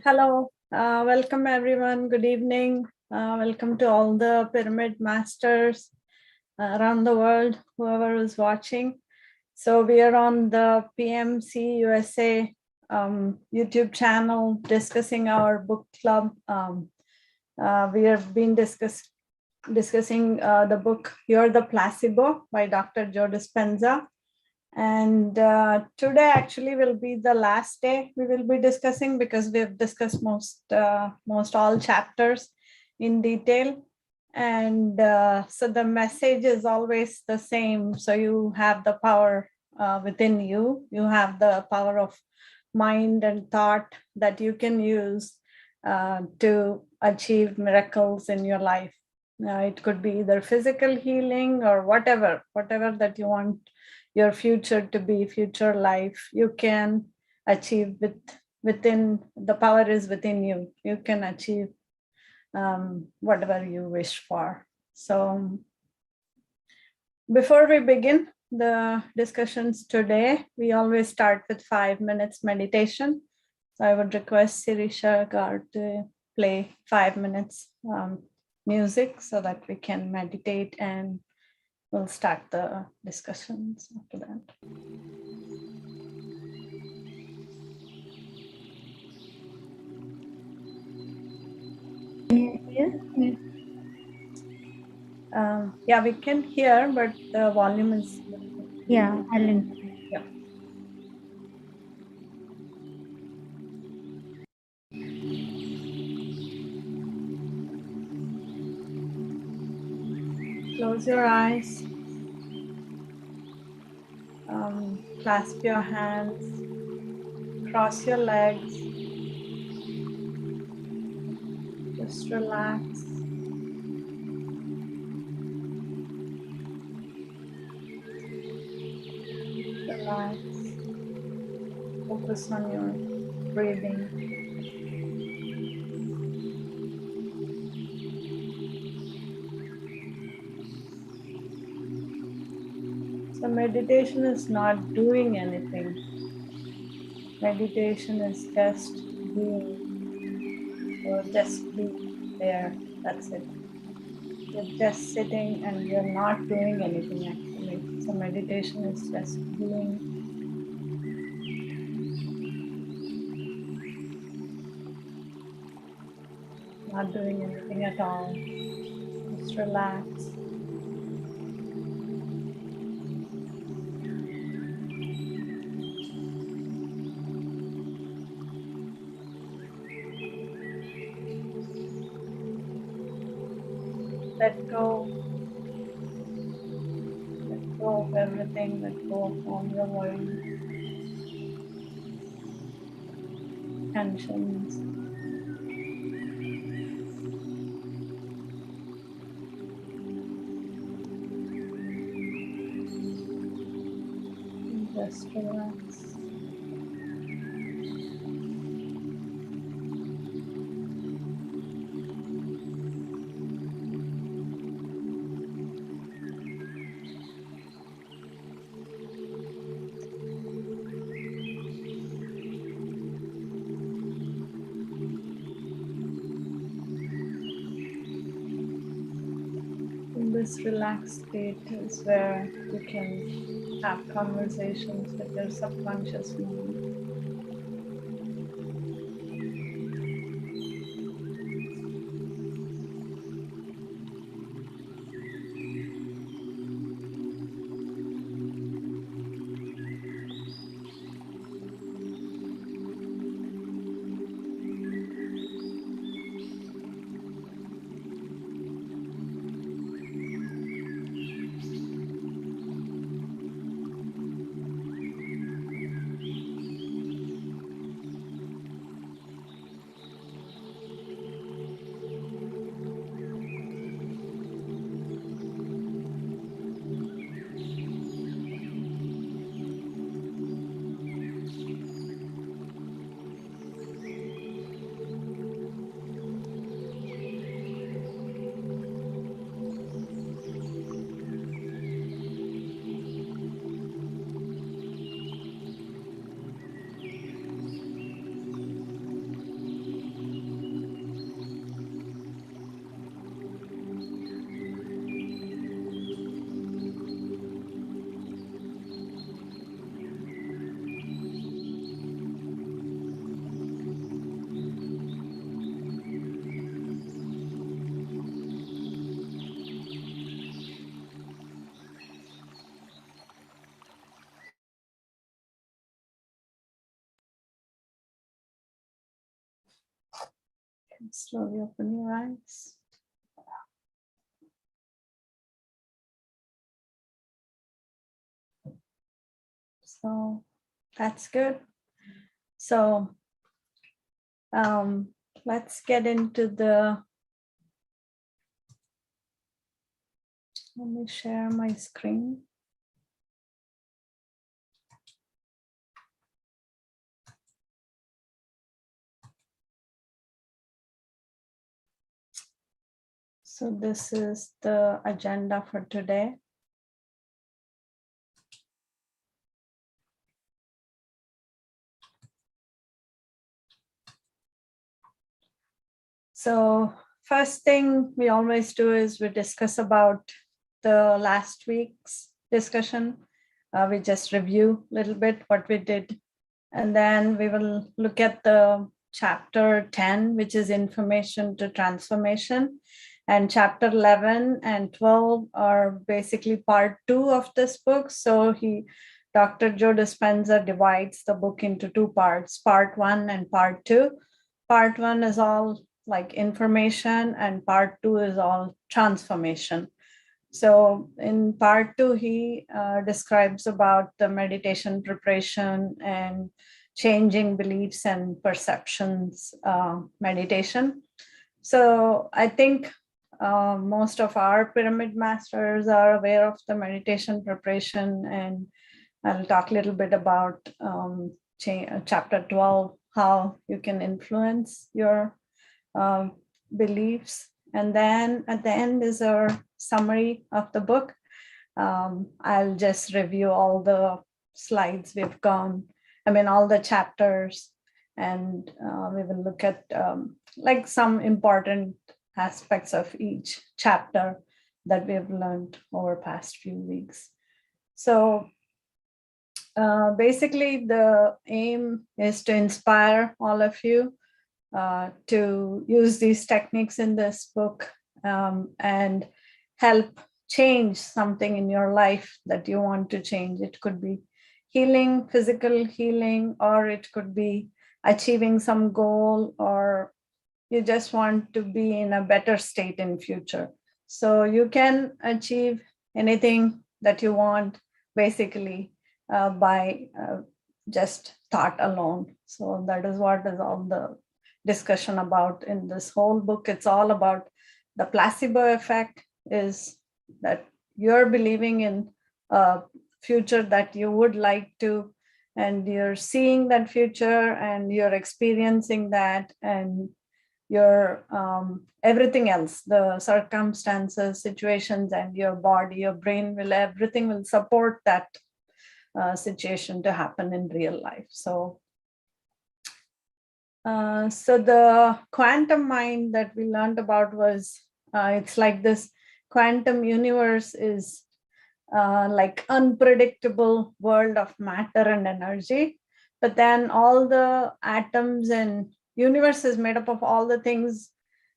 Hello, welcome everyone. Good evening. Welcome to all the pyramid masters around the world, whoever is watching. So we are on the PMC USA YouTube channel discussing our book club. We have been discussing the book You're the Placebo by Dr. Joe Dispenza. And today actually will be the last day we will be discussing, because we have discussed most all chapters in detail. And so the message is always the same. So you have the power within you. You have the power of mind and thought that you can use to achieve miracles in your life. It could be either physical healing or whatever that you want your future to be, future life, you can achieve within, the power is within you. You can achieve whatever you wish for. So before we begin the discussions today, we always start with 5 minutes meditation. So I would request Sirisha Gar to play 5 minutes music so that we can meditate, and we'll start the discussions after that. Yeah, we can hear, but the volume is. Yeah, I'll increase. Yeah. Close your eyes. Clasp your hands. Cross your legs. Just relax. Relax. Focus on your breathing. So meditation is not doing anything. Meditation is just being. So just be there. That's it. You're just sitting and you're not doing anything actually. So meditation is just being. Not doing anything at all. Just relax. Let go. Let go of everything. Let go of all your worries, tensions. And just relax. In this relaxed state is where you can have conversations with your subconscious mind. Slowly open your eyes. So that's good. So let's get into let me share my screen. So this is the agenda for today. So first thing we always do is we discuss about the last week's discussion. We just review a little bit what we did. And then we will look at the chapter 10, which is information to transformation. And chapter 11 and 12 are basically part 2 of this book. So Dr. Joe Dispenza divides the book into 2 parts, part 1 and part 2. Part 1 is all like information and part 2 is all transformation. So in part 2, he describes about the meditation preparation and changing beliefs and perceptions meditation. So I think most of our pyramid masters are aware of the meditation preparation, and I'll talk a little bit about chapter 12, how you can influence your beliefs. And then at the end is our summary of the book. I'll just review all the slides we've gone, all the chapters, and we will look at like some important aspects of each chapter that we have learned over past few weeks. So basically the aim is to inspire all of you to use these techniques in this book and help change something in your life that you want to change. It could be healing, physical healing, or it could be achieving some goal, or you just want to be in a better state in future. So you can achieve anything that you want basically by just thought alone. So that is what is all the discussion about in this whole book. It's all about the placebo effect, is that you're believing in a future that you would like to, and you're seeing that future and you're experiencing that, and your everything else, the circumstances, situations, and your body, your brain everything will support that situation to happen in real life. So the quantum mind that we learned about was, it's like this quantum universe is like unpredictable world of matter and energy. But then all the atoms and universe is made up of all the things,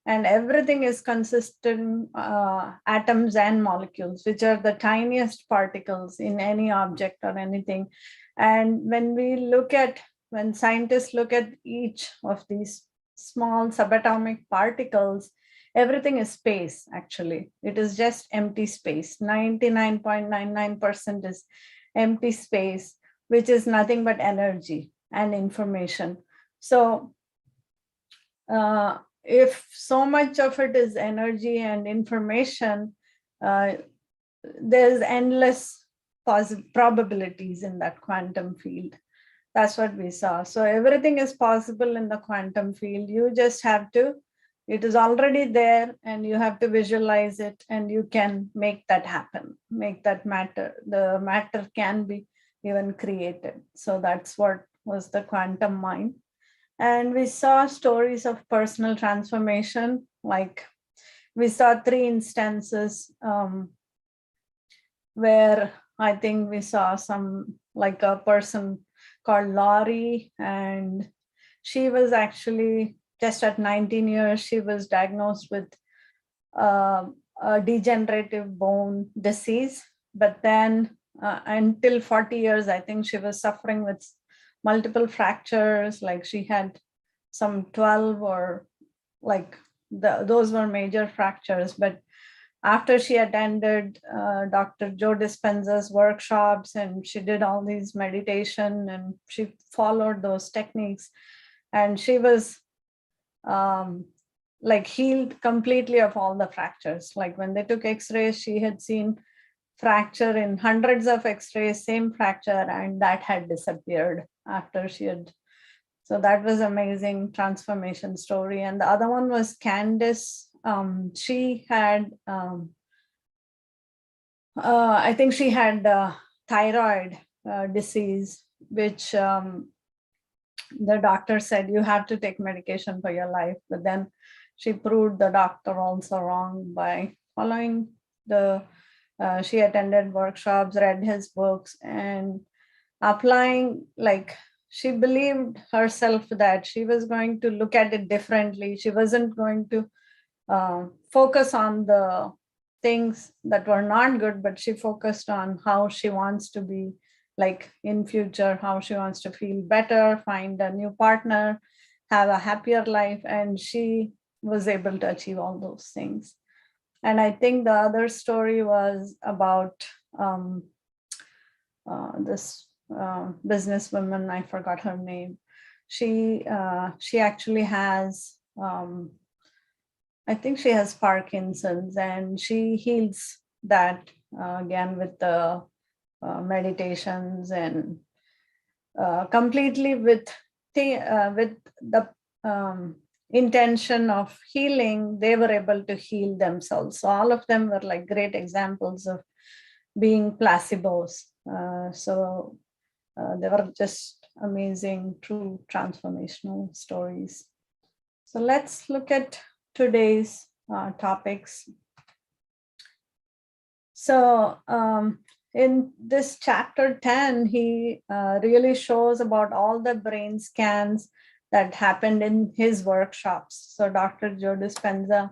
and everything is consistent atoms and molecules, which are the tiniest particles in any object or anything. And when scientists look at each of these small subatomic particles, everything is space. Actually, it is just empty space. 99.99% is empty space, which is nothing but energy and information. So if so much of it is energy and information, there's endless probabilities in that quantum field. That's what we saw. So everything is possible in the quantum field. You just have to, it is already there, and you have to visualize it, and you can make that happen, make that matter. The matter can be even created. So that's what was the quantum mind. And we saw stories of personal transformation. Like we saw 3 instances where I think we saw some, like a person called Laurie, and she was actually just at 19 years, she was diagnosed with a degenerative bone disease. But then until 40 years, I think she was suffering with multiple fractures. Like she had some 12 or like those were major fractures. But after she attended Dr. Joe Dispenza's workshops and she did all these meditation and she followed those techniques, and she was like healed completely of all the fractures. Like when they took x-rays, she had seen fracture in hundreds of x-rays, same fracture, and that had disappeared after she had. So that was amazing transformation story. And the other one was Candice. She had I think she had thyroid disease, which the doctor said you have to take medication for your life. But then she proved the doctor also wrong by following she attended workshops, read his books, and applying, like she believed herself that she was going to look at it differently. She wasn't going to focus on the things that were not good, but she focused on how she wants to be like in future, how she wants to feel better, find a new partner, have a happier life. And she was able to achieve all those things. And I think the other story was about this businesswoman, I forgot her name. She actually has I think she has Parkinson's, and she heals that again with the meditations and completely with the intention of healing. They were able to heal themselves. So all of them were like great examples of being placebos. They were just amazing, true transformational stories. So let's look at today's topics. So in this chapter 10, he really shows about all the brain scans that happened in his workshops. So Dr. Joe Dispenza,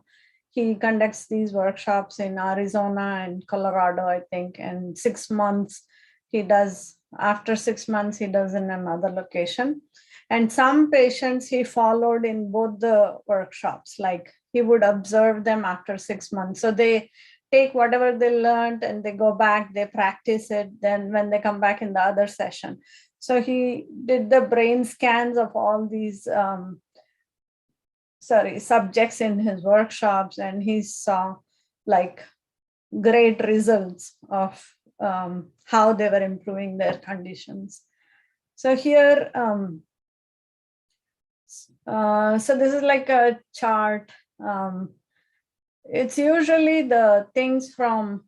he conducts these workshops in Arizona and Colorado, I think, and 6 months he does. After 6 months, he does in another location. And some patients he followed in both the workshops, like he would observe them after 6 months. So they take whatever they learned and they go back, they practice it. Then when they come back in the other session. So he did the brain scans of all these subjects in his workshops, and he saw like great results of how they were improving their conditions. So here, so this is like a chart. It's usually the things from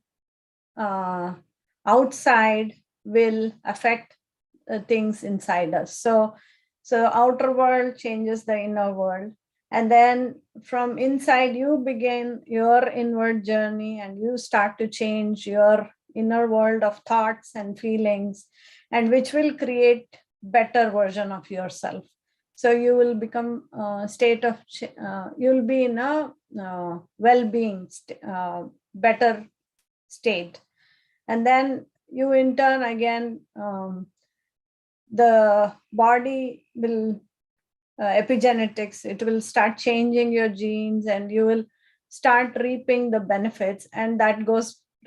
outside will affect things inside us. So outer world changes the inner world. And then from inside, you begin your inward journey and you start to change your inner world of thoughts and feelings, and which will create better version of yourself. So you will become a state of, you'll be in a well-being, better state. And then you in turn again, the body will, epigenetics, it will start changing your genes and you will start reaping the benefits, and that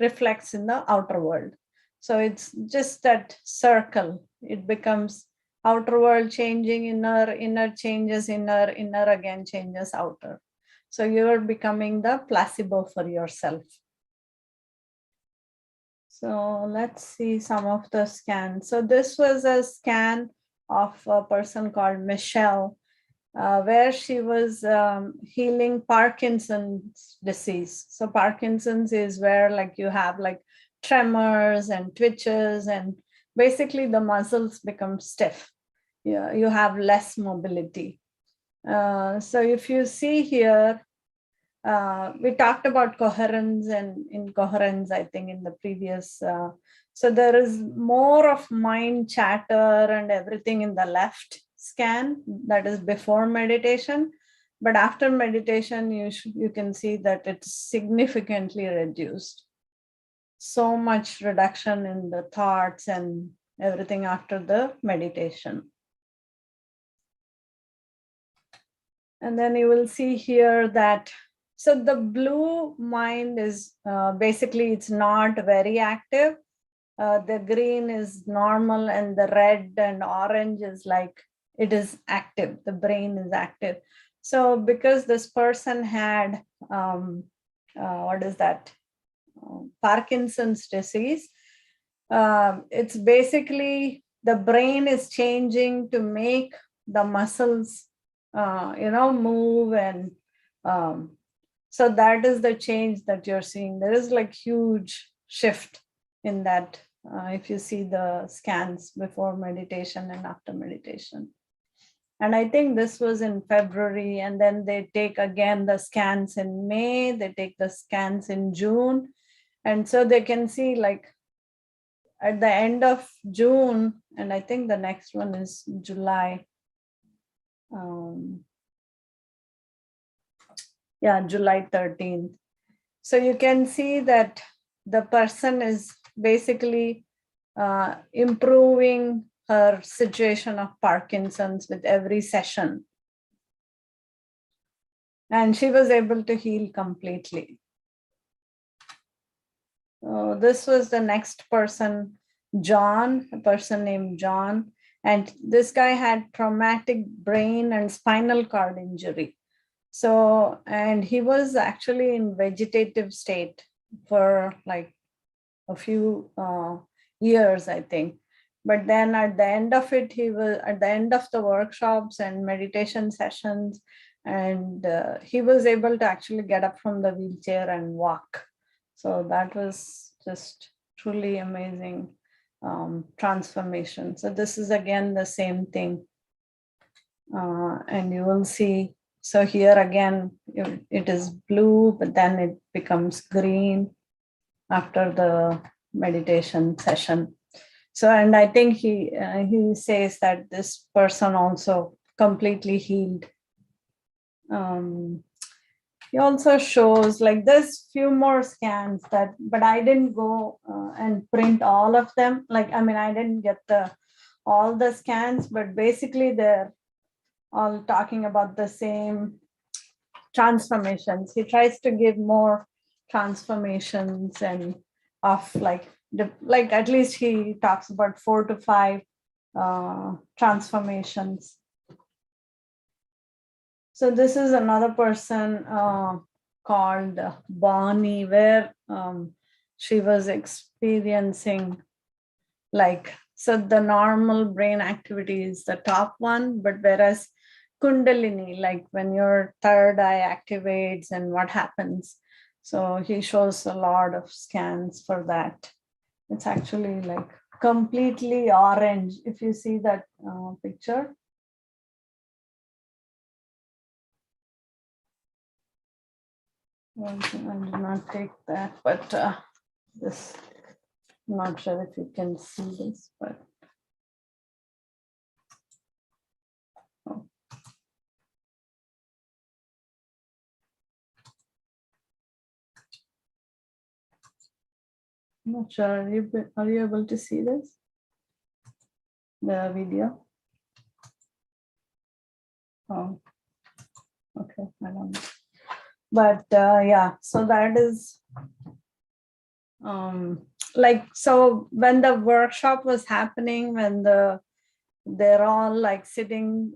reflects in the outer world. So it's just that circle. It becomes outer world changing inner changes inner again changes outer. So you're becoming the placebo for yourself. So let's see some of the scans. So this was a scan of a person called Michelle, where she was healing Parkinson's disease. So Parkinson's is where like you have like tremors and twitches, and basically the muscles become stiff. You have less mobility. So if you see here, we talked about coherence and incoherence, I think, in the previous. So there is more of mind chatter and everything in the left scan, that is before meditation. But after meditation, you can see that it's significantly reduced. So much reduction in the thoughts and everything after the meditation. And then you will see here that, so the blue mind is basically, it's not very active. The green is normal, and the red and orange is like, it is active. The brain is active. So because this person had, what is that? Parkinson's disease. It's basically the brain is changing to make the muscles, move, and so that is the change that you're seeing. There is like huge shift in that. If you see the scans before meditation and after meditation. And I think this was in February, and then they take again the scans in May, they take the scans in June. And so they can see, like, at the end of June, and I think the next one is July. July 13th. So you can see that the person is basically improving her situation of Parkinson's with every session. And she was able to heal completely. This was the next person, John, a person named John. And this guy had traumatic brain and spinal cord injury. So, and he was actually in vegetative state for like a few years, I think. But then at the end of it, he was at the end of the workshops and meditation sessions, and he was able to actually get up from the wheelchair and walk. So that was just truly amazing transformation. So this is again the same thing. And you will see, so here again, it is blue, but then it becomes green after the meditation session. So, and I think he says that this person also completely healed. He also shows like there's few more scans that, but I didn't go and print all of them. Like, I mean, I didn't get all the scans, but basically they're all talking about the same transformations. He tries to give more transformations and of like at least he talks about 4 to 5 transformations. So this is another person called Bonnie, where she was experiencing like, so the normal brain activity is the top one, but whereas Kundalini, like when your third eye activates and what happens. So he shows a lot of scans for that. It's actually like completely orange. If you see that picture. Well, I did not take that, but this, I'm not sure if you can see this, but. I'm not sure. Are you able to see this? The video? Oh, okay. I don't know. But yeah, so that is like, so when the workshop was happening, when they're all like sitting,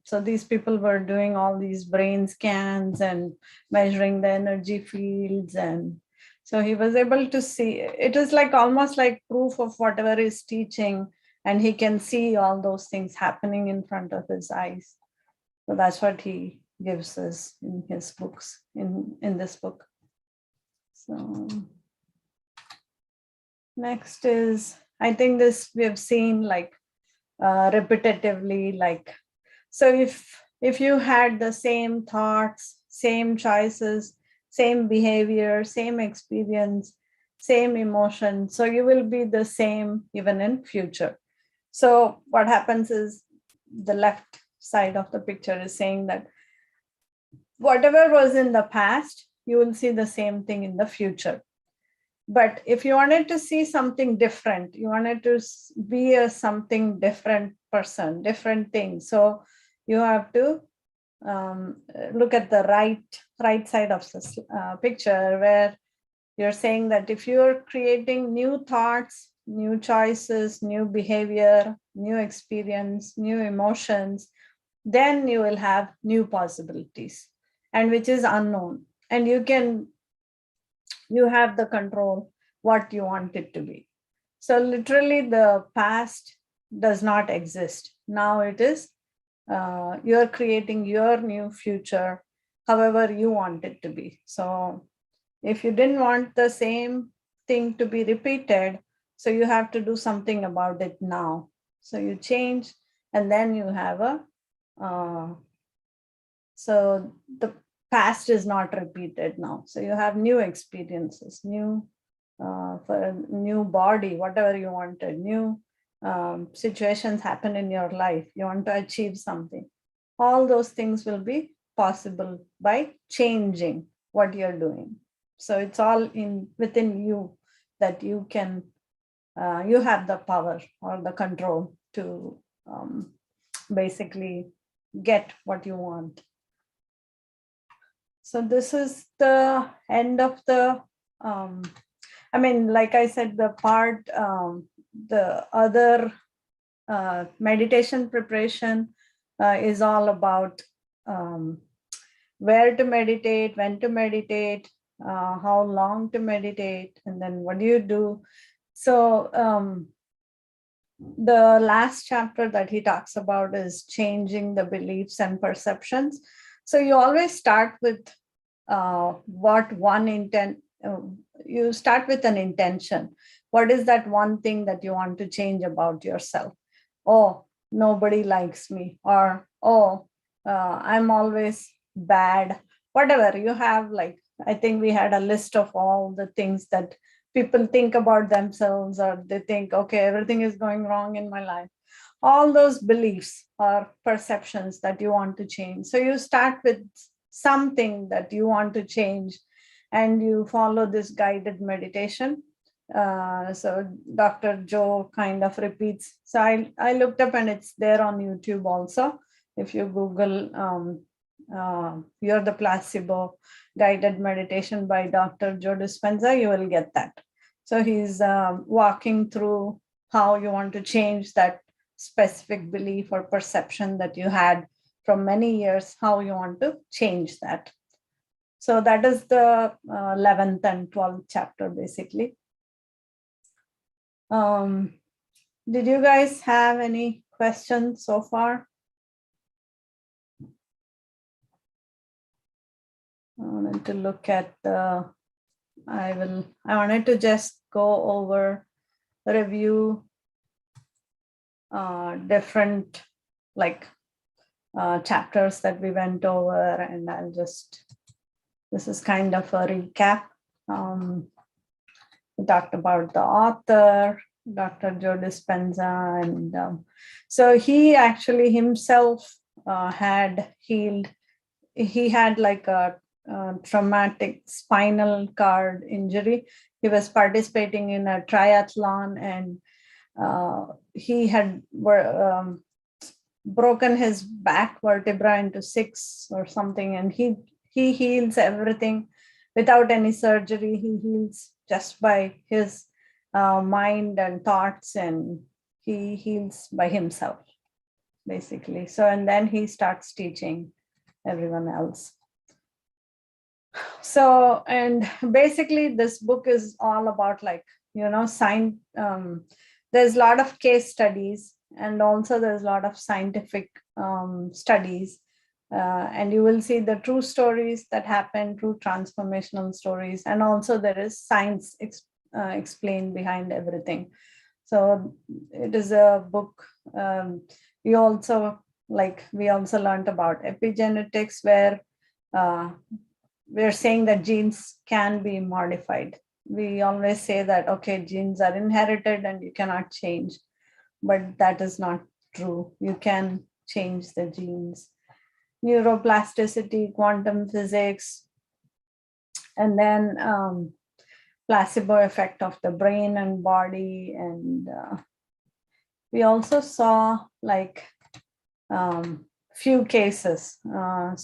so these people were doing all these brain scans and measuring the energy fields, and so he was able to see, it is like almost like proof of whatever he's teaching, and he can see all those things happening in front of his eyes. So that's what he gives us in his books, in this book. So next is, I think this we have seen like repetitively, like, so if you had the same thoughts, same choices, same behavior, same experience, same emotion, so you will be the same even in future. So what happens is, the left side of the picture is saying that whatever was in the past, you will see the same thing in the future. But if you wanted to see something different, you wanted to be a something different person, different thing. So you have to look at the right side of the picture, where you're saying that if you're creating new thoughts, new choices, new behavior, new experience, new emotions, then you will have new possibilities, and which is unknown. And you have the control what you want it to be. So literally the past does not exist. Now it is, you're creating your new future however you want it to be. So if you didn't want the same thing to be repeated, so you have to do something about it now. So you change, and then you have so the past is not repeated now. So you have new experiences, for a new body, whatever you wanted, new situations happen in your life. You want to achieve something. All those things will be possible by changing what you're doing. So it's all within you, that you can, you have the power or the control to basically get what you want. So this is the end of the, I mean, like I said, the part, the other meditation preparation is all about where to meditate, when to meditate, how long to meditate, and then what do you do. So the last chapter that he talks about is changing the beliefs and perceptions. So you always start with what one intent, you start with an intention. What is that one thing that you want to change about yourself? Oh, nobody likes me, or oh, I'm always bad. Whatever you have, like, I think we had a list of all the things that people think about themselves, or they think, okay, everything is going wrong in my life. All those beliefs or perceptions that you want to change. So you start with something that you want to change, and you follow this guided meditation. So Dr. Joe kind of repeats. So I looked up, and it's there on YouTube also. If you Google You're the Placebo guided meditation by Dr. Joe Dispenza, you will get that. So he's walking through how you want to change that specific belief or perception that you had from many years, how you want to change that. So that is the 11th and 12th chapter, basically. Did you guys have any questions so far? I wanted to look at I wanted to just go over, review different chapters that we went over, and this is kind of a recap. We talked about the author, Dr. Joe Dispenza, and so he actually himself had healed. He had like a traumatic spinal cord injury. He was participating in a triathlon, and he had broken his back vertebra into 6 or something, and he heals everything without any surgery. He heals just by his mind and thoughts, and he heals by himself, basically. So, and then he starts teaching everyone else. So, and basically this book is all about there's a lot of case studies, and also there's a lot of scientific studies, and you will see the true stories that happen, true transformational stories, and also there is science explained behind everything. So it is a book. We also learned about epigenetics, where we're saying that genes can be modified. We always say that, okay, genes are inherited and you cannot change, but that is not true. You can change the genes. Neuroplasticity, quantum physics, and then placebo effect of the brain and body. And we also saw few cases. There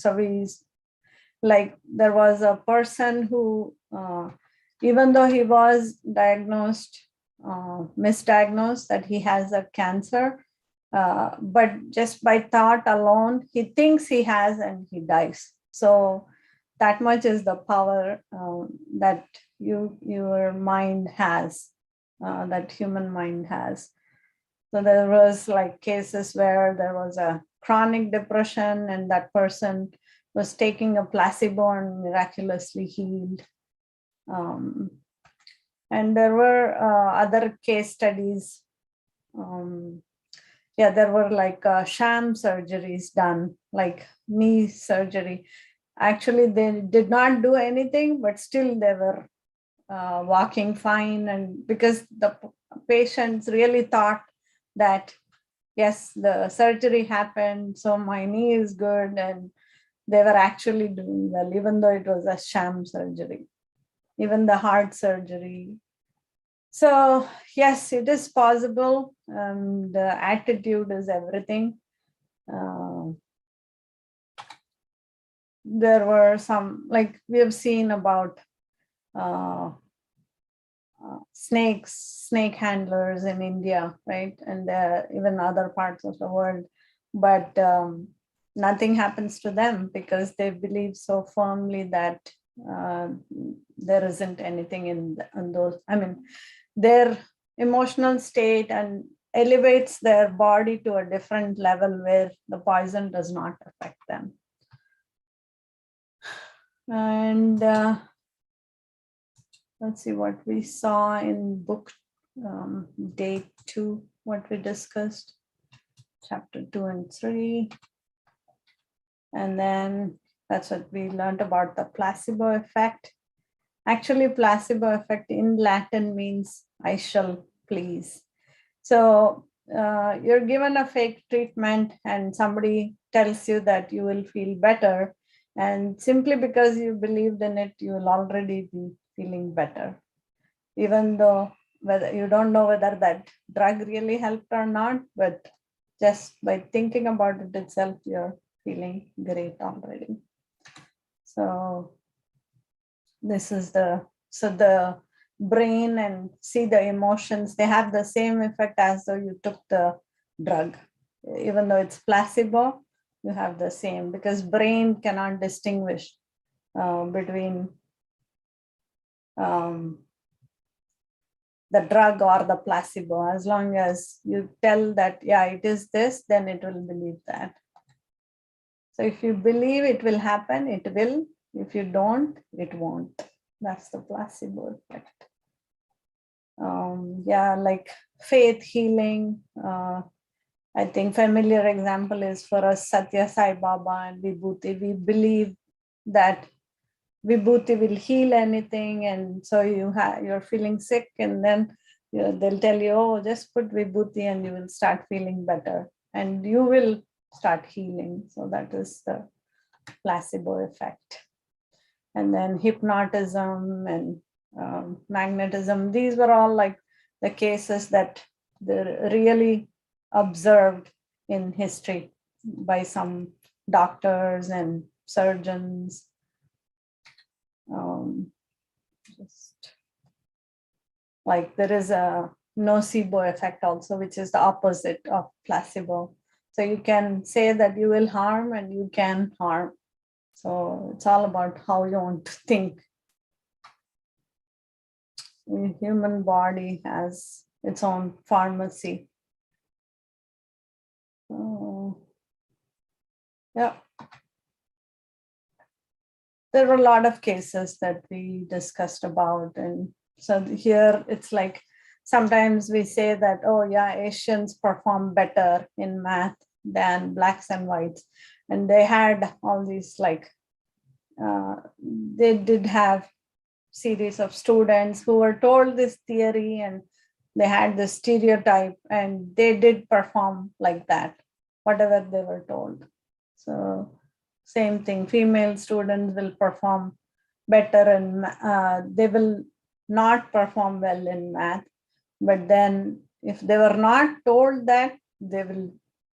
was a person who, even though he was misdiagnosed that he has a cancer, but just by thought alone, he thinks he has and he dies. So that much is the power that your mind has, that human mind has. So there was like cases where there was a chronic depression and that person was taking a placebo and miraculously healed. And there were other case studies. There were like sham surgeries done, like knee surgery. Actually, they did not do anything, but still they were walking fine. And because the patients really thought that, yes, the surgery happened, so my knee is good, and they were actually doing well, even though it was a sham surgery, even the heart surgery. So yes, it is possible. The attitude is everything. There were some, like we have seen about snake handlers in India, right? And even other parts of the world. But nothing happens to them because they believe so firmly that there isn't anything in those. I mean, their emotional state and elevates their body to a different level where the poison does not affect them. And let's see what we saw in book day 2, what we discussed, chapter 2 and 3. And then that's what we learned about the placebo effect. Actually, placebo effect in Latin means I shall please. So you're given a fake treatment and somebody tells you that you will feel better. And simply because you believed in it, you will already be feeling better. Even though whether you don't know whether that drug really helped or not, but just by thinking about it itself, you're feeling great already. So this is the brain and see the emotions, they have the same effect as though you took the drug. Even though it's placebo, you have the same, because brain cannot distinguish between the drug or the placebo. As long as you tell that, yeah, it is this, then it will believe that. So if you believe it will happen, it will. If you don't, it won't. That's the placebo effect. Like faith healing. I think familiar example is for us Satya Sai Baba and Vibhuti. We believe that Vibhuti will heal anything, and so you're feeling sick, and then they'll tell you, oh, just put Vibhuti and you will start feeling better, and you will start healing. So that is the placebo effect. And then hypnotism and magnetism, these were all like the cases that they're really observed in history by some doctors and surgeons. Just like there is a nocebo effect also, which is the opposite of placebo. So you can say that you will harm and you can harm. So it's all about how you want to think. The human body has its own pharmacy. Yeah. There were a lot of cases that we discussed about. And so here it's like, sometimes we say that, oh yeah, Asians perform better in math than blacks and whites. And they had all these like, they did have series of students who were told this theory and they had this stereotype and they did perform like that, whatever they were told. So same thing, female students will perform better and they will not perform well in math. But then if they were not told that, they will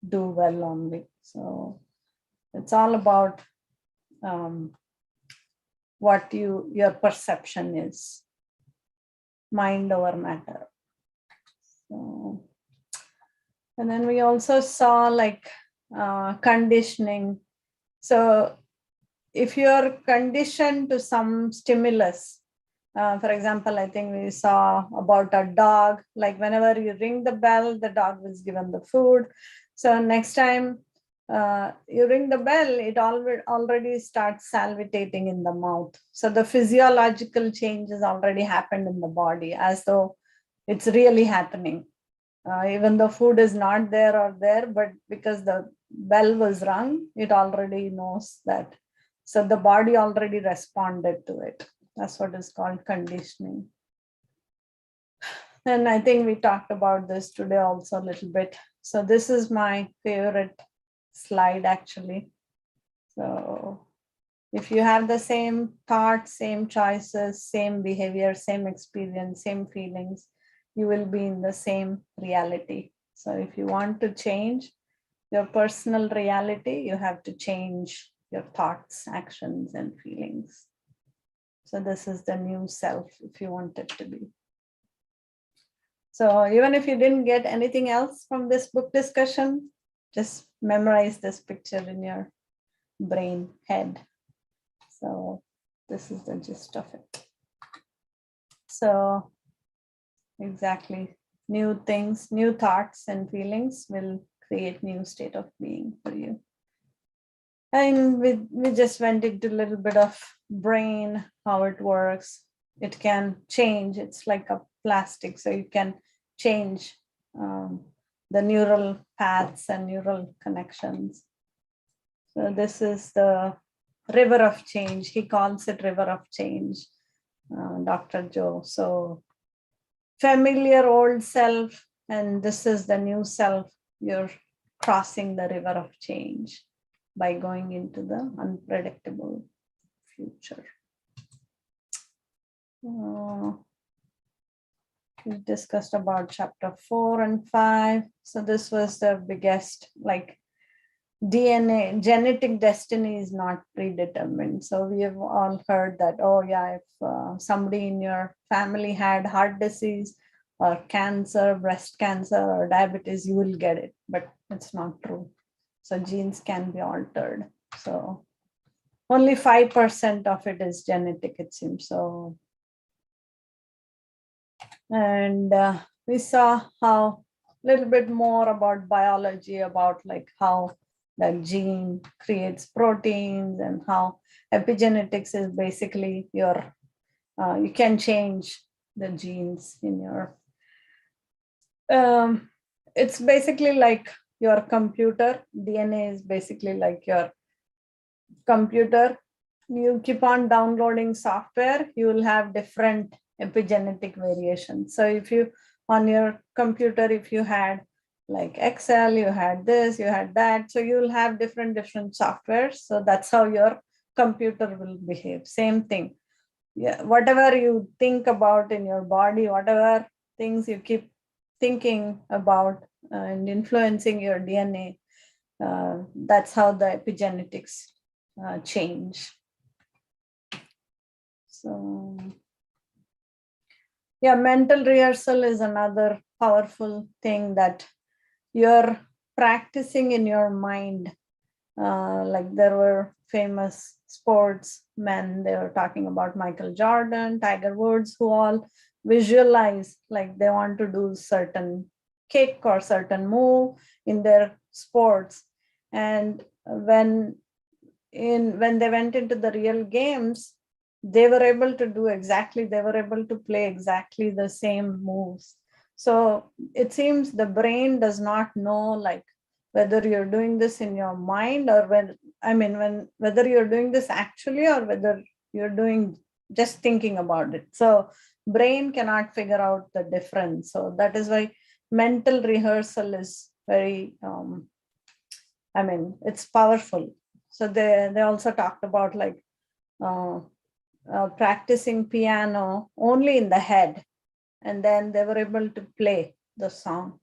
do well only. So It's all about what your perception is, mind over matter. So, and then we also saw like conditioning. So if you're conditioned to some stimulus, for example, I think we saw about a dog, like whenever you ring the bell, the dog was given the food. So next time you ring the bell, it already starts salivating in the mouth. So the physiological changes already happened in the body as though it's really happening. Even though food is not there, but because the bell was rung, it already knows that. So the body already responded to it. That's what is called conditioning. And I think we talked about this today also a little bit. So this is my favorite slide actually. So if you have the same thoughts, same choices, same behavior, same experience, same feelings, you will be in the same reality. So if you want to change your personal reality, you have to change your thoughts, actions, and feelings. So this is the new self if you want it to be. So even if you didn't get anything else from this book discussion, just memorize this picture in your brain head. So this is the gist of it. So exactly, new things, new thoughts and feelings will create new state of being for you. And we just went into a little bit of brain, how it works. It can change. It's like a plastic, so you can change the neural paths and neural connections. So this is the river of change. He calls it river of change, Dr. Joe. So familiar old self, and this is the new self. You're crossing the river of change by going into the unpredictable future. We discussed about chapter 4 and 5. So this was the biggest, like DNA, genetic destiny is not predetermined. So we have all heard that, oh yeah, if somebody in your family had heart disease or cancer, breast cancer or diabetes, you will get it, but it's not true. So genes can be altered. So only 5% of it is genetic, it seems. So, and we saw how a little bit more about biology, about like how that gene creates proteins and how epigenetics is basically your, you can change the genes in your, it's basically like your computer. DNA is basically like your computer. You keep on downloading software, you will have different epigenetic variations. So if you, on your computer, if you had like Excel, you had this, you had that, so you will have different softwares. So that's how your computer will behave. Same thing. Yeah, whatever you think about in your body, whatever things you keep thinking about and influencing your DNA, that's how the epigenetics change. So yeah, mental rehearsal is another powerful thing that you're practicing in your mind. Like there were famous sportsmen, they were talking about Michael Jordan, Tiger Woods, who all visualize like they want to do certain kick or certain move in their sports. And when they went into the real games, they were able to do exactly, they were able to play exactly the same moves. So it seems the brain does not know like whether you're doing this in your mind or whether you're doing this actually or whether you're doing just thinking about it. So brain cannot figure out the difference. So that is why mental rehearsal is very, it's powerful. So they also talked about like practicing piano only in the head, and then they were able to play the song.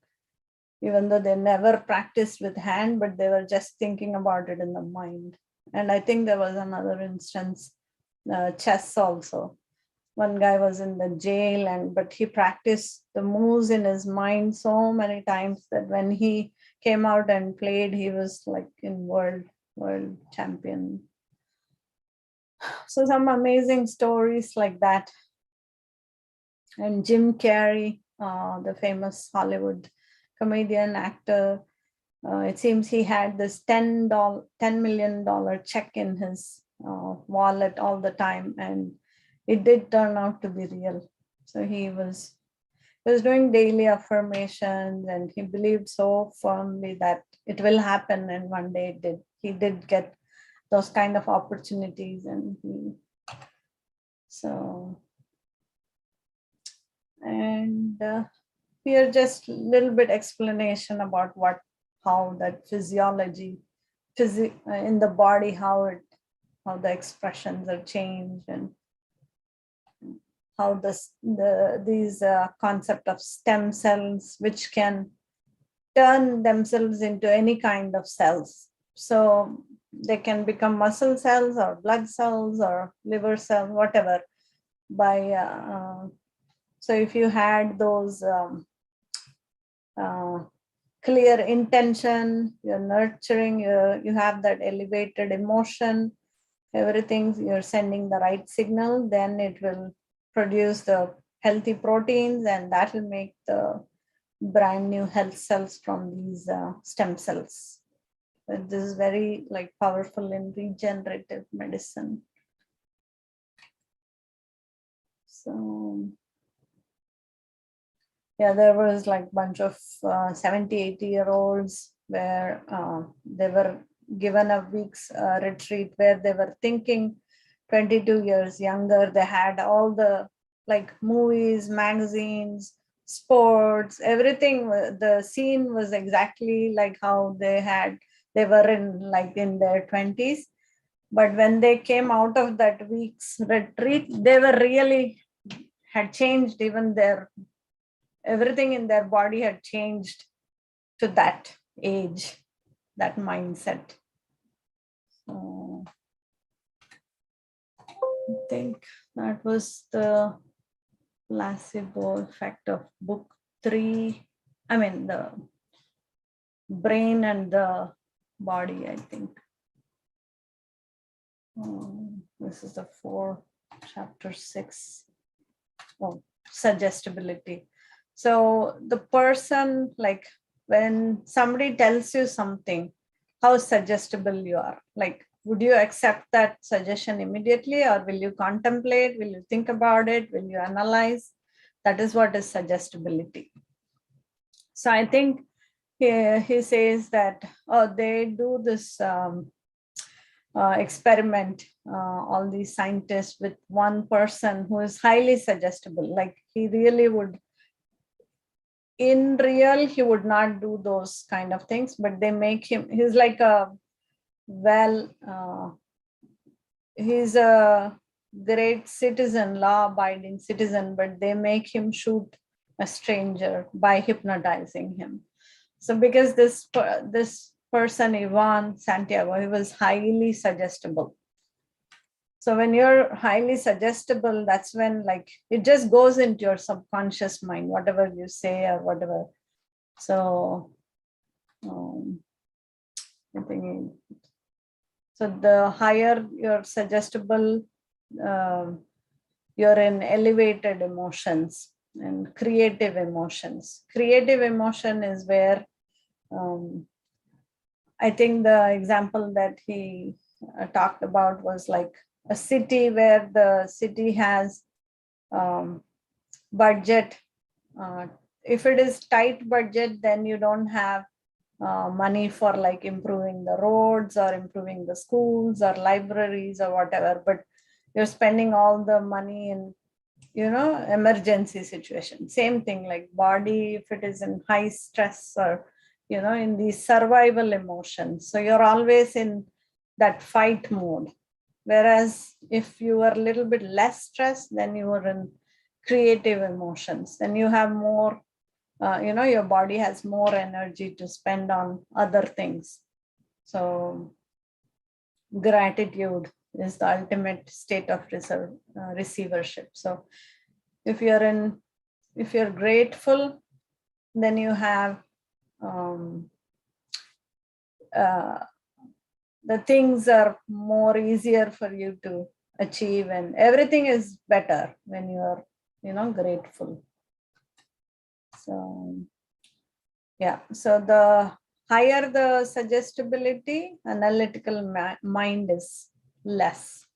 even though they never practiced with hand, but they were just thinking about it in the mind. And I think there was another instance, chess also. One guy was in the jail, but he practiced the moves in his mind so many times that when he came out and played, he was like in world champion. So some amazing stories like that. And Jim Carrey, the famous Hollywood comedian, actor, it seems he had this $10 million check in his wallet all the time, and it did turn out to be real. So he was doing daily affirmations, and he believed so firmly that it will happen, and one day it did. He did get those kind of opportunities, and here just a little bit explanation about how that physiology in the body, how the expressions are changed, and how these concept of stem cells, which can turn themselves into any kind of cells. So they can become muscle cells or blood cells or liver cells, whatever. So if you had those clear intention, you're nurturing, you have that elevated emotion, everything, you're sending the right signal, then it will produce the healthy proteins, and that will make the brand new health cells from these stem cells. But this is very powerful in regenerative medicine. So yeah, there was bunch of 70, 80-year-olds where they were given a week's retreat where they were thinking 22 years younger. They had all the movies, magazines, sports, everything. The scene was exactly like how they were in their 20s. But when they came out of that week's retreat, they were really had changed. Even everything in their body had changed to that age, that mindset. So I think that was the placebo effect of book 3. I mean, the brain and the body, I think. This is the chapter 6. Suggestibility. So the person, when somebody tells you something, how suggestible you are. Would you accept that suggestion immediately, or will you contemplate? Will you think about it? Will you analyze? That is what is suggestibility. So I think he says that they do this experiment, all these scientists, with one person who is highly suggestible. He really would, in real, he would not do those kind of things, but they make him, he's he's a great citizen, law-abiding citizen, but they make him shoot a stranger by hypnotizing him. So because this person, Ivan Santiago, he was highly suggestible. So when you're highly suggestible, that's when it just goes into your subconscious mind, whatever you say or whatever. So I think so the higher you're suggestible, you're in elevated emotions and creative emotions. Creative emotion is where I think the example that he talked about was a city where the city has budget. If it is tight budget, then you don't have money for improving the roads or improving the schools or libraries or whatever, but you're spending all the money in emergency situation. Same thing, body, if it is in high stress or in these survival emotions, so you're always in that fight mode. Whereas if you are a little bit less stressed, then you are in creative emotions, then you have more your body has more energy to spend on other things. So gratitude is the ultimate state of receivership. So if you're grateful, then you have the things are more easier for you to achieve, and everything is better when you're grateful. So yeah, so the higher the suggestibility, analytical mind is less.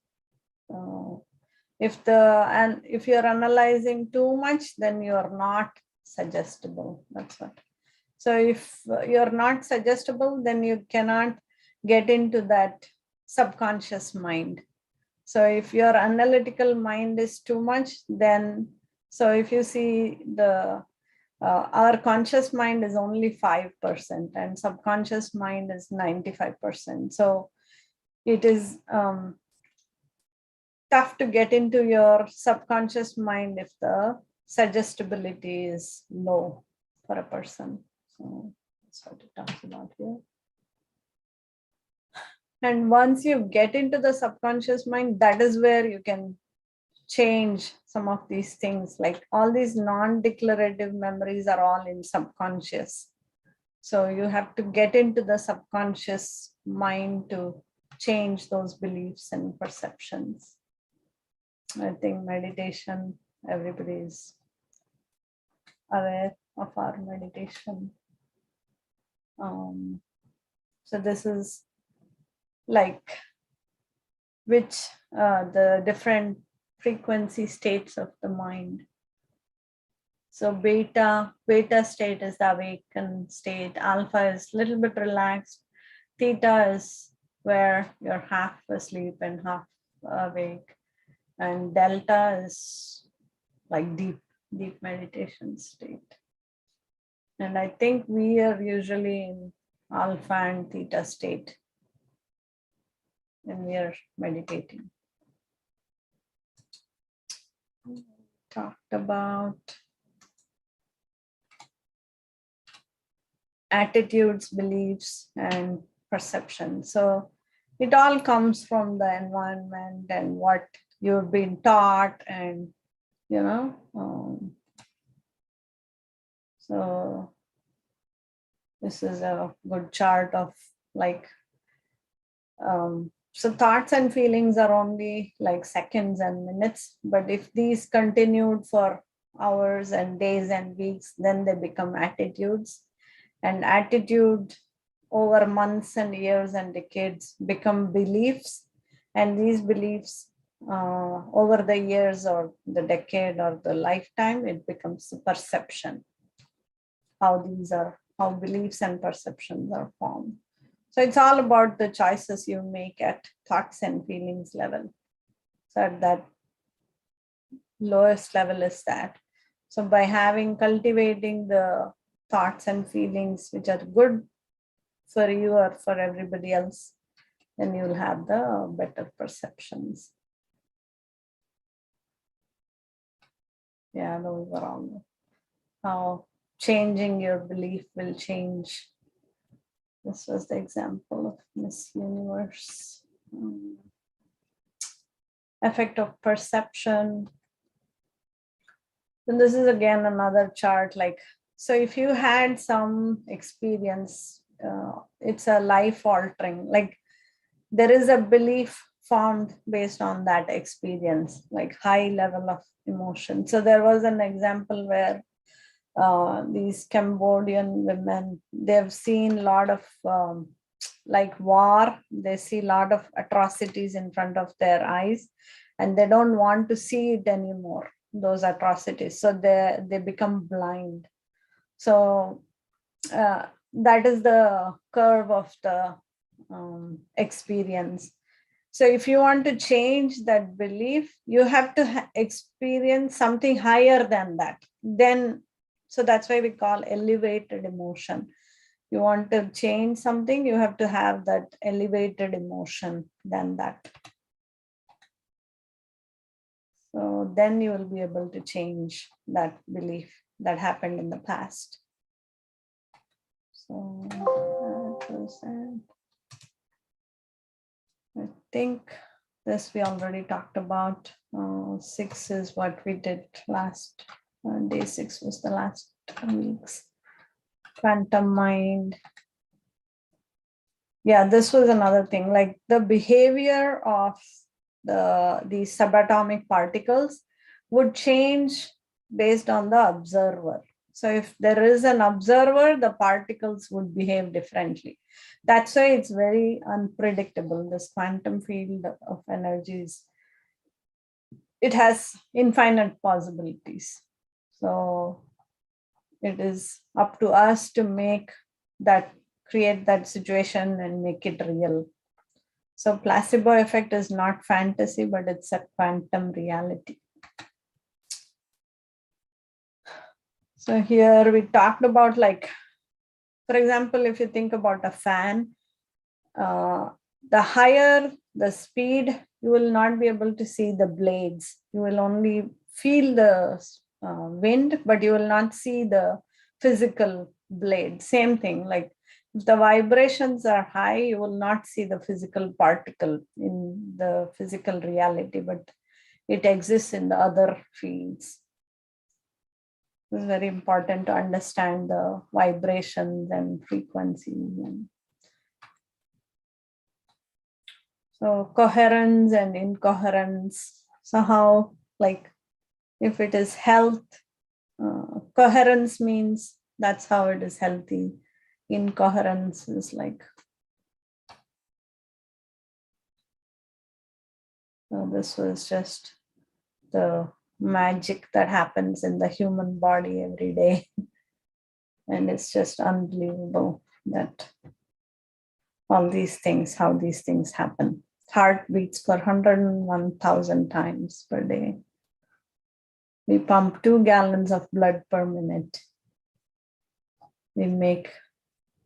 If you're analyzing too much, then you're not suggestible. That's what. So if you're not suggestible, then you cannot get into that subconscious mind. So if your analytical mind is too much, then, so if you see our conscious mind is only 5% and subconscious mind is 95%. So it is tough to get into your subconscious mind if the suggestibility is low for a person. So that's what it talks about here. And once you get into the subconscious mind, that is where you can change some of these things. Like all these non-declarative memories are all in subconscious. So you have to get into the subconscious mind to change those beliefs and perceptions. I think meditation, everybody is aware of our meditation. So this is like the different frequency states of the mind. So beta state is the awakened state. Alpha is a little bit relaxed. Theta is where you're half asleep and half awake. And delta is like deep meditation state. And I think we are usually in alpha and theta state when we are meditating. Talked about attitudes, beliefs, and perception. So it all comes from the environment and what you've been taught, and so this is a good chart of like so thoughts and feelings are only like seconds and minutes, but if these continued for hours and days and weeks, then they become attitudes, and attitude over months and years and decades become beliefs, and these beliefs over the years or the decade or the lifetime, it becomes perception. How beliefs and perceptions are formed. So it's all about the choices you make at thoughts and feelings level. So at that lowest level is that. So by cultivating the thoughts and feelings which are good for you or for everybody else, then you'll have the better perceptions. Yeah, those are all how changing your belief will change. This was the example of Miss Universe. Effect of perception. And this is again another chart. Like, so if you had some experience, it's a life altering, like there is a belief formed based on that experience, like high level of emotion. So there was an example where these Cambodian women, they've seen a lot of like war, they see a lot of atrocities in front of their eyes, and they don't want to see it anymore, those atrocities. So they become blind. So that is the curve of the experience. So if you want to change that belief, you have to experience something higher than that. Then, so that's why we call elevated emotion. You want to change something, you have to have that elevated emotion than that. So then you will be able to change that belief. that happened in the past. So that was it. I think this we already talked about. 6 is what we did last. Day 6 was the last week's quantum mind. Yeah, this was another thing, like the behavior of these subatomic particles would change based on the observer. So if there is an observer, the particles would behave differently. That's why it's very unpredictable. This quantum field of energies, it has infinite possibilities. So it is up to us to create that situation and make it real. So placebo effect is not fantasy, but it's a quantum reality. So here we talked about, like, for example, if you think about a fan, the higher the speed, you will not be able to see the blades. You will only feel the wind, but you will not see the physical blade. Same thing, like if the vibrations are high, you will not see the physical particle in the physical reality, but it exists in the other fields. It's very important to understand the vibrations and frequencies. So coherence and incoherence. So how, like, if it is health, coherence means that's how it is healthy. Incoherence is like, this was just the magic that happens in the human body every day. And it's just unbelievable that all these things, how these things happen. Heart beats for 101,000 times per day. We pump 2 gallons of blood per minute. We make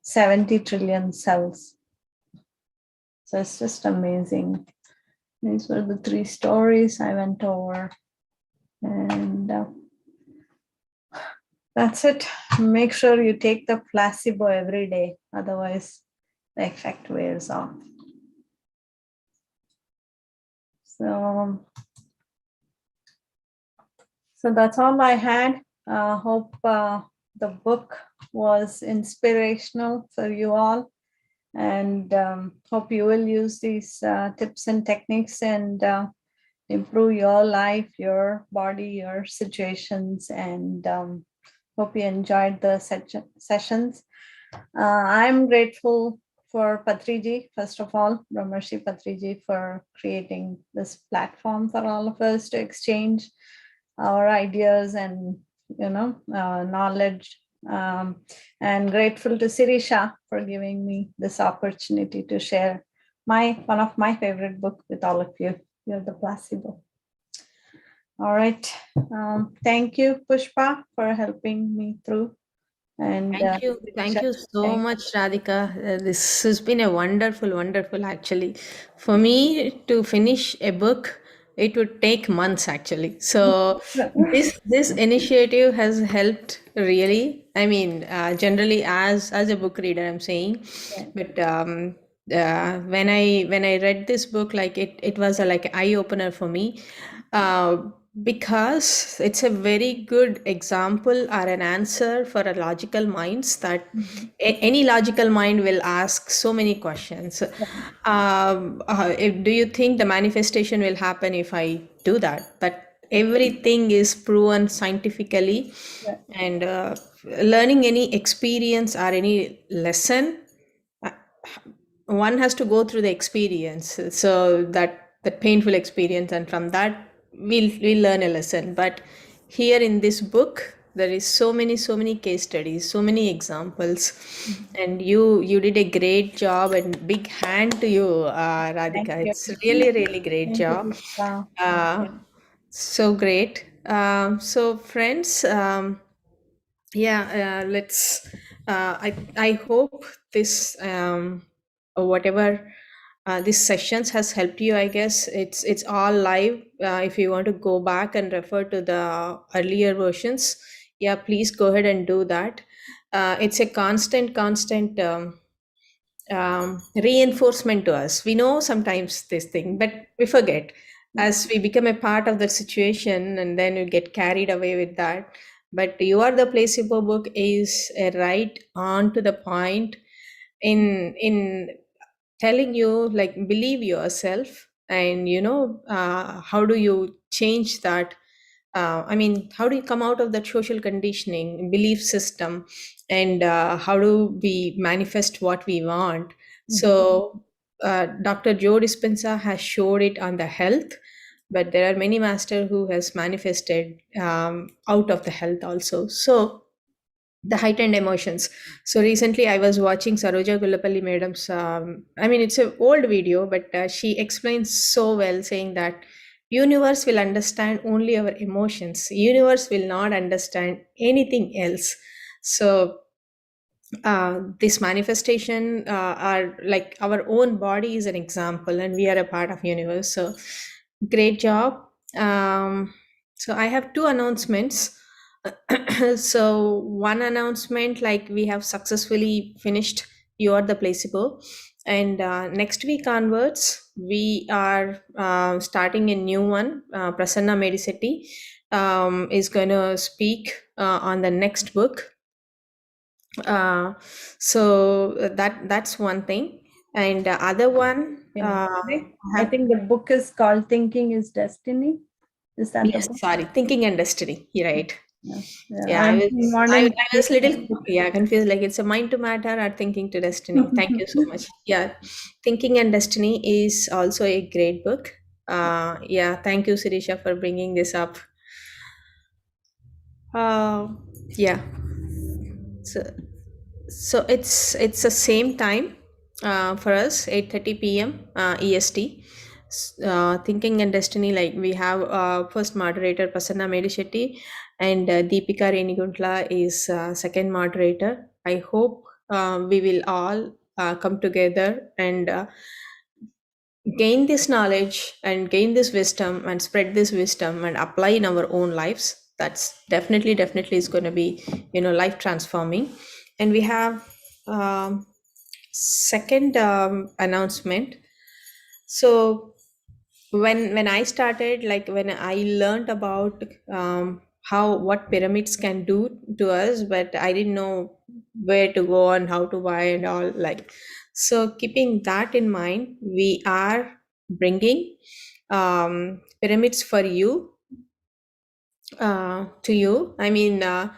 70 trillion cells. So it's just amazing. These were the 3 stories I went over. And that's it. Make sure you take the placebo every day. Otherwise, the effect wears off. So that's all I had. Hope the book was inspirational for you all, and hope you will use these tips and techniques and improve your life, your body, your situations, and hope you enjoyed the sessions. I'm grateful for Patriji, first of all, Brahmarshi Patriji, for creating this platform for all of us to exchange our ideas and knowledge, and grateful to Sirisha for giving me this opportunity to share one of my favorite book with all of you. You're the placebo. All right. Thank you, Pushpa, for helping me through. And Thank you so much, Radhika. This has been a wonderful, actually. For me to finish a book, it would take months, actually. So this initiative has helped really. I mean, generally as a book reader, I'm saying, but when I read this book, like it was a like eye opener for me. Because it's a very good example or an answer for a logical minds that any logical mind will ask so many questions. Do you think the manifestation will happen if I do that? But everything is proven scientifically, and learning any experience or any lesson, one has to go through the experience, so that painful experience, and from that we'll learn a lesson. But here in this book there is so many case studies, so many examples, and you did a great job, and big hand to you, Radhika. you. It's really great Thank you, job. Pushpa. So great. So friends, yeah, let's I hope this whatever this sessions has helped you. I guess it's all live. If you want to go back and refer to the earlier versions, yeah, please go ahead and do that. It's a constant reinforcement to us. We know sometimes this thing, but we forget as we become a part of the situation, and then we get carried away with that. But You Are the Placebo book is a right on to the point in telling you, like, believe yourself, and how do you change that. I mean, how do you come out of that social conditioning belief system, and how do we manifest what we want? So, Dr. Joe Dispenza has showed it on the health, but there are many master who has manifested out of the health also. So, the heightened emotions. So recently I was watching Saroja Gullapalli madam's, I mean, it's an old video, but she explains so well, saying that universe will understand only our emotions. Universe will not understand anything else. So this manifestation are like our own body is an example, and we are a part of universe. So great job. So I have two announcements. So one announcement, like, we have successfully finished You Are the Placebo, and next week onwards we are starting a new one. Prasanna Medisetti is going to speak on the next book. uh, that's one thing, and the other one, I think the book is called Thinking is Destiny. Is that the yes, book? sorry, Thinking and Destiny, you're right. Yeah, I've been wanting I was little, yeah, confused, like, it's a mind to matter or thinking to destiny. Thank you so much. Yeah, Thinking and Destiny is also a great book. Yeah, thank you, Sirisha, for bringing this up. uh yeah, so it's the same time for us, 8:30 p.m. EST. Thinking and Destiny, like, we have first moderator Prasanna Medishetty, and Deepika Reniguntla is second moderator. I hope we will all come together and gain this knowledge and gain this wisdom and spread this wisdom and apply in our own lives. That's definitely is going to be, life transforming. And we have second announcement. So when I started, like, when I learned about how what pyramids can do to us, but I didn't know where to go and how to buy and all, like, so keeping that in mind, we are bringing pyramids for you, to you. I mean, uh,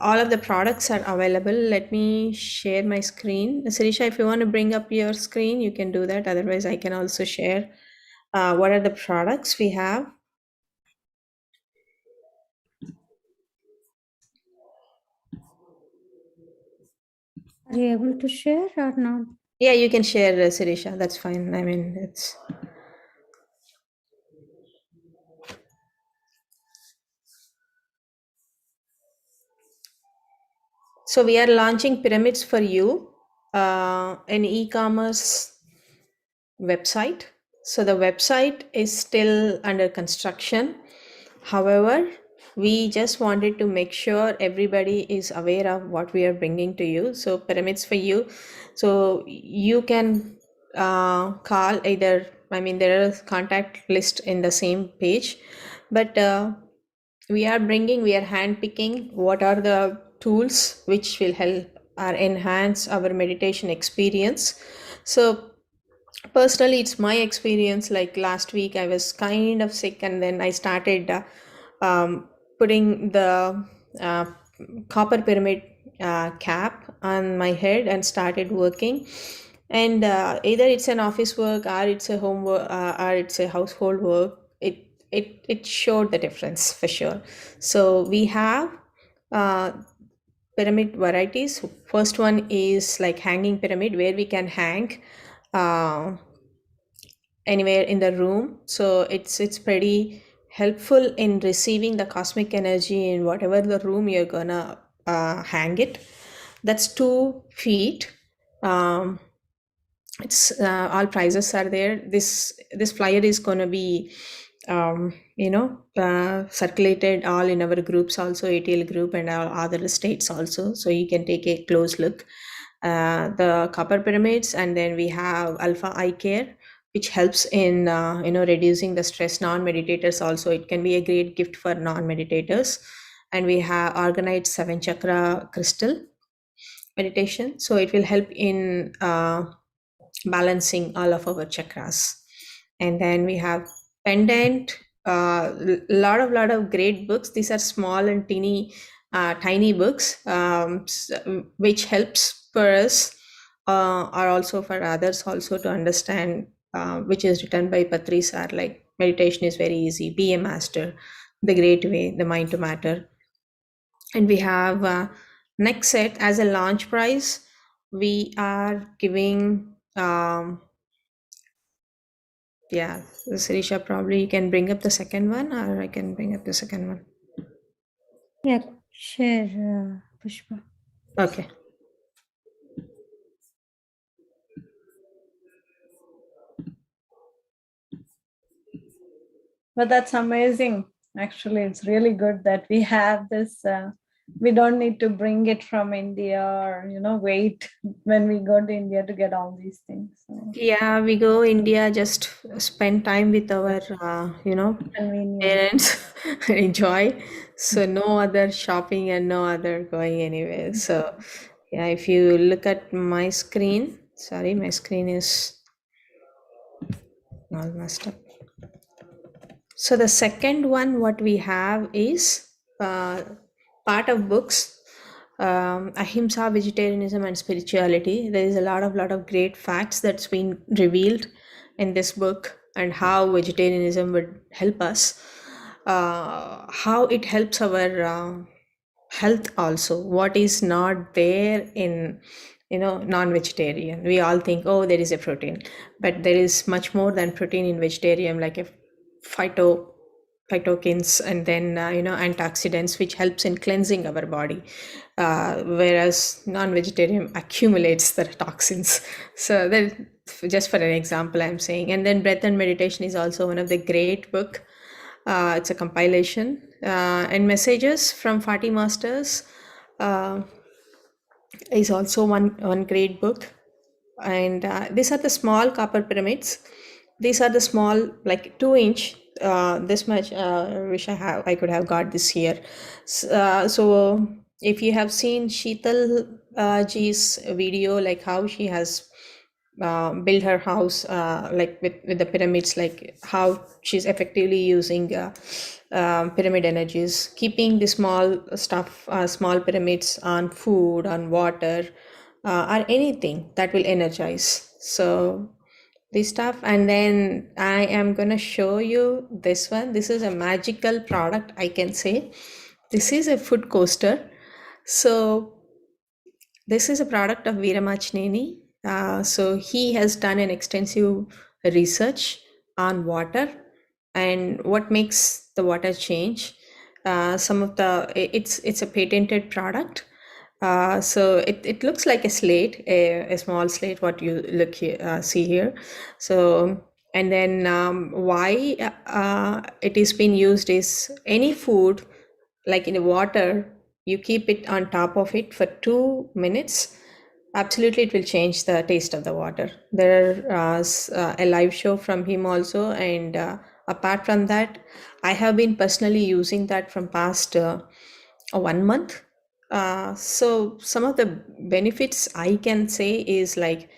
all of the products are available. Let me share my screen. Sirisha, if you want to bring up your screen, you can do that. Otherwise, I can also share what are the products we have. Are you able to share or not? Yeah, you can share, Sirisha. That's fine. I mean, it's. So we are launching pyramids for you, an e-commerce website. So the website is still under construction. However, we just wanted to make sure everybody is aware of what we are bringing to you. So pyramids for you. So you can call either, I mean, there is contact list in the same page, but we are handpicking what are the tools which will help or enhance our meditation experience. So personally, it's my experience. Like, last week I was kind of sick, and then I started putting the uh, copper pyramid cap on my head and started working. And either it's an office work, or it's a home work, or it's a household work, it showed the difference for sure. So we have uh, pyramid varieties. First one is like hanging pyramid, where we can hang uh, anywhere in the room. So it's pretty helpful in receiving the cosmic energy in whatever the room you're gonna hang it. That's 2 feet. um, it's all prices are there. This flyer is going to be circulated all in our groups also, ATL group and our other states also. So you can take a close look. The copper pyramids, and then we have alpha eye care, which helps in reducing the stress. Non-meditators also, it can be a great gift for non-meditators. And we have organite 7 chakra crystal meditation, so it will help in balancing all of our chakras. And then we have pendant, lot of great books. These are small and tiny books, which helps for us, or also for others also to understand, which is written by Patri sir, like meditation is very easy, be a master, the great way, the mind to matter. And we have next set as a launch prize. We are giving, yeah, Sirisha, probably you can bring up the second one, or I can bring up the second one. Yeah, share, Pushpa. Okay. But that's amazing. Actually, it's really good that we have this. We don't need to bring it from India or, wait when we go to India to get all these things. So Yeah, we go India, just spend time with our, convenient. parents, enjoy. So no other shopping and no other going anywhere. So yeah, if you look at my screen, sorry, my screen is all messed up. So the second one, what we have is part of books, ahimsa, vegetarianism, and spirituality. There is a lot of great facts that's been revealed in this book, and how vegetarianism would help us, how it helps our health also. What is not there in non-vegetarian? We all think, oh, there is a protein, but there is much more than protein in vegetarian, like a phytokins, and then antioxidants, which helps in cleansing our body, whereas non-vegetarian accumulates the toxins. So that, just for an example, I'm saying. And then breath and meditation is also one of the great book. It's a compilation, and messages from 40 masters is also one great book. And these are the small copper pyramids. These are the small, like 2 inch, this much. Wish I could have got this here. So if you have seen Sheetal ji's video, like how she has build her house, like with the pyramids, like how she's effectively using pyramid energies, keeping the small pyramids on food, on water, or anything that will energize. So this stuff. And then I am gonna show you this one. This is a magical product, I can say. This is a food coaster. So this is a product of Veeramachineni. So he has done an extensive research on water and what makes the water change. It's a patented product. So it looks like a slate, a small slate, what you see here. So, and then why it is being used is any food, like in the water, you keep it on top of it for 2 minutes, absolutely it will change the taste of the water. There are a live show from him also. And apart from that, I have been personally using that from past 1 month. So some of the benefits I can say is, like,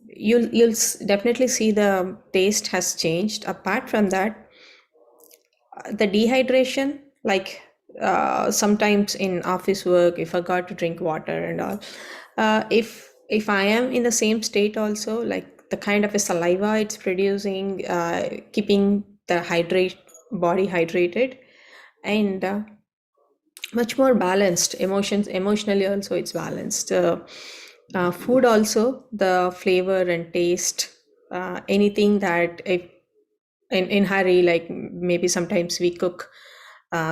you'll definitely see the taste has changed. Apart from that, the dehydration, like sometimes in office work, if I got to drink water and all, if I am in the same state also, like the kind of a saliva it's producing, keeping the body hydrated, and much more balanced emotionally also, it's balanced. Food also, the flavor and taste, anything that if in hurry, like maybe sometimes we cook,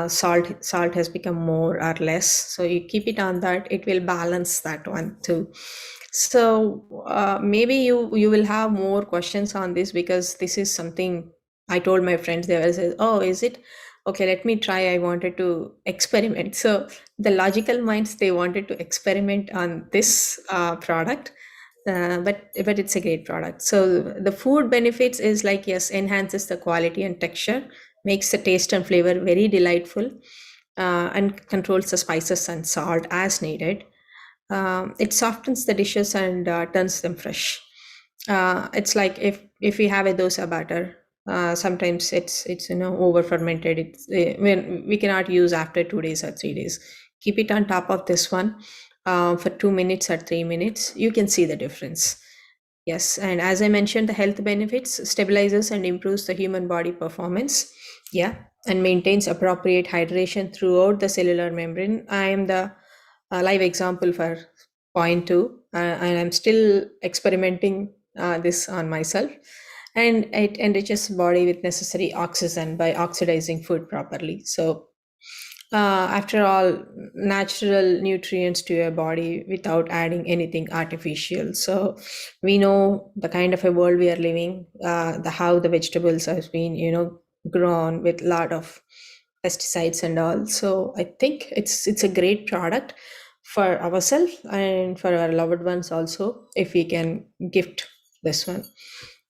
salt has become more or less, so you keep it on that, it will balance that one too. So maybe you will have more questions on this, because this is something I told my friends, they were saying, "Oh, is it okay? Let me try." I wanted to experiment. So the logical minds, they wanted to experiment on this product, but it's a great product. So the food benefits is like, yes, enhances the quality and texture, makes the taste and flavor very delightful, and controls the spices and salt as needed. It softens the dishes and turns them fresh. It's like if we have a dosa batter, sometimes it's over fermented. It's when we cannot use after 2 days or 3 days. Keep it on top of this one for 2 minutes or 3 minutes. You can see the difference. Yes, and as I mentioned, the health benefits stabilizes and improves the human body performance. Yeah, and maintains appropriate hydration throughout the cellular membrane. I am the live example for point two, and I'm still experimenting this on myself. And it enriches body with necessary oxygen by oxidizing food properly. So after all, natural nutrients to your body without adding anything artificial. So we know the kind of a world we are living, the how the vegetables has been grown with a lot of pesticides and all. So I think it's a great product for ourselves and for our loved ones also, if we can gift this one.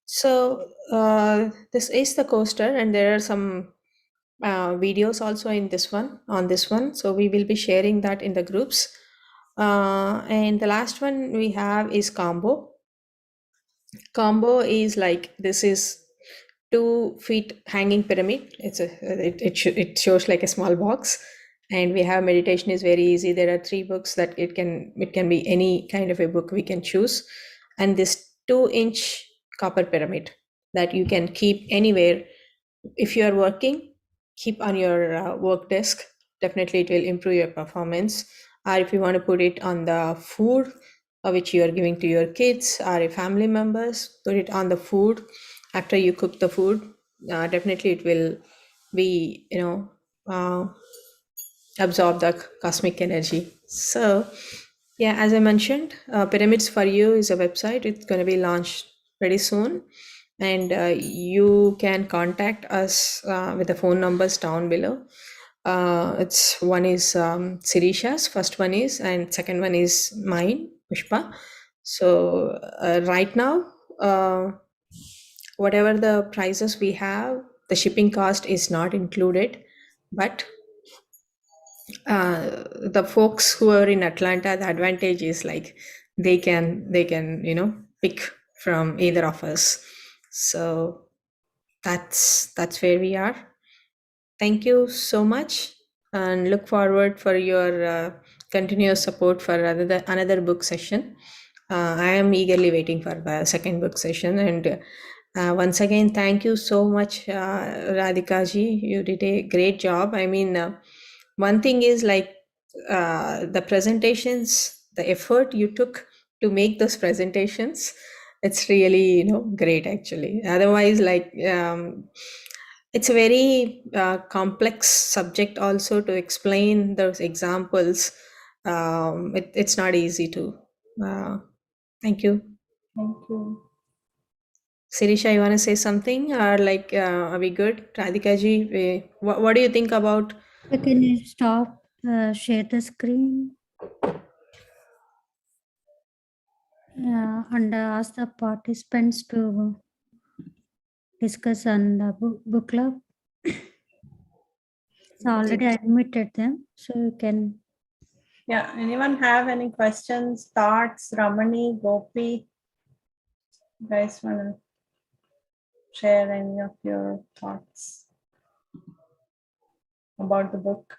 So this is the coaster, and there are some videos also in this one, on this one, so we will be sharing that in the groups. And the last one we have is combo is like, this is 2 feet hanging pyramid. It shows like a small box, and we have meditation is very easy. There are 3 books that it can be any kind of a book we can choose, and this 2-inch copper pyramid that you can keep anywhere. If you are working, keep on your work desk. Definitely it will improve your performance. Or if you want to put it on the food which you are giving to your kids or your family members, put it on the food after you cook the food. Definitely it will be uh, absorb the cosmic energy. So yeah, as I mentioned, Pyramids for You is a website. It's going to be launched pretty soon, and you can contact us with the phone numbers down below. It's one is Sirisha's, first one is, and second one is mine, Pushpa. So right now, whatever the prices we have, the shipping cost is not included, but the folks who are in Atlanta, the advantage is like they can pick from either of us. So that's where we are. Thank you so much, and look forward for your continuous support for another book session. I am eagerly waiting for the second book session. And once again, thank you so much, Radhika ji. You did a great job. I mean, one thing is like the presentations, the effort you took to make those presentations. It's really great actually. Otherwise, like it's a very complex subject also to explain those examples. It's not easy to. Thank you. Thank you. Sirisha, you want to say something, or like are we good? Radhika ji, what do you think about? Can you stop, share the screen, and ask the participants to discuss on the book club? So already I admitted them, so you can. Yeah, anyone have any questions, thoughts? Ramani, Gopi, you guys want to share any of your thoughts about the book?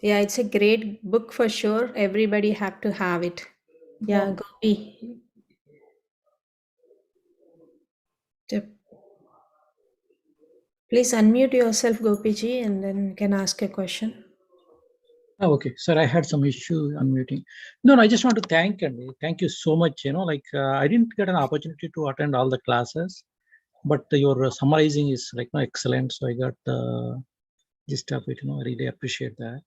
Yeah, it's a great book for sure. Everybody have to have it. Yeah, Gopi. Yep. Please unmute yourself, Gopi ji, and then you can ask a question. Oh, okay, sir, I had some issue unmuting. No, I just want to thank you so much. I didn't get an opportunity to attend all the classes, but your summarizing is excellent. So I got the gist of it. I really appreciate that.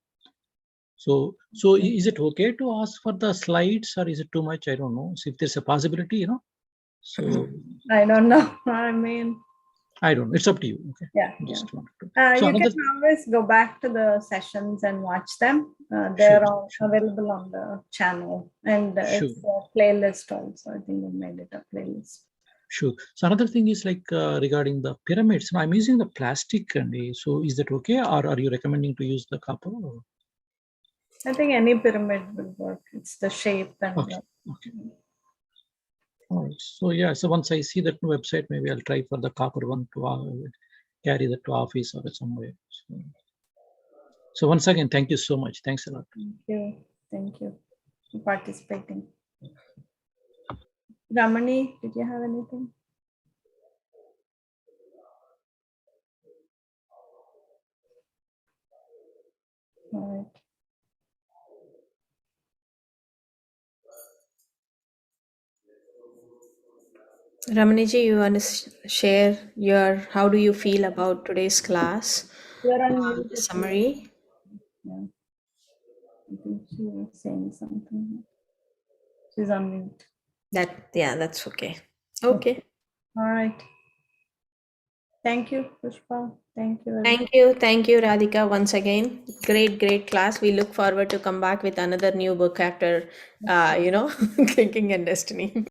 So is it okay to ask for the slides, or is it too much? I don't know. So if there's a possibility, So I don't know. I mean, I don't know. It's up to you. Okay. yeah. Just wanted to. You another- can always go back to the sessions and watch them. Sure, They're all sure. available on the channel, and it's a playlist also. I think we made it a playlist. Sure. So another thing is like regarding the pyramids. Now I'm using the plastic, and so is that okay, or are you recommending to use the copper? Or? I think any pyramid will work. It's the shape and Okay. Okay. All right. So yeah. So once I see that website, maybe I'll try for the copper one to carry that to office or somewhere. So once again, thank you so much. Thanks a lot. Thank you for participating. Ramani, did you have anything? All right. Ramaniji, you want to share how do you feel about today's class? You're on mute. The summary. Yeah. I think she was saying something. She's on mute. That's okay. Okay. All right. Thank you, Pushpa. Thank you. Thank you, Radhika. Once again, great class. We look forward to come back with another new book after, Thinking and Destiny.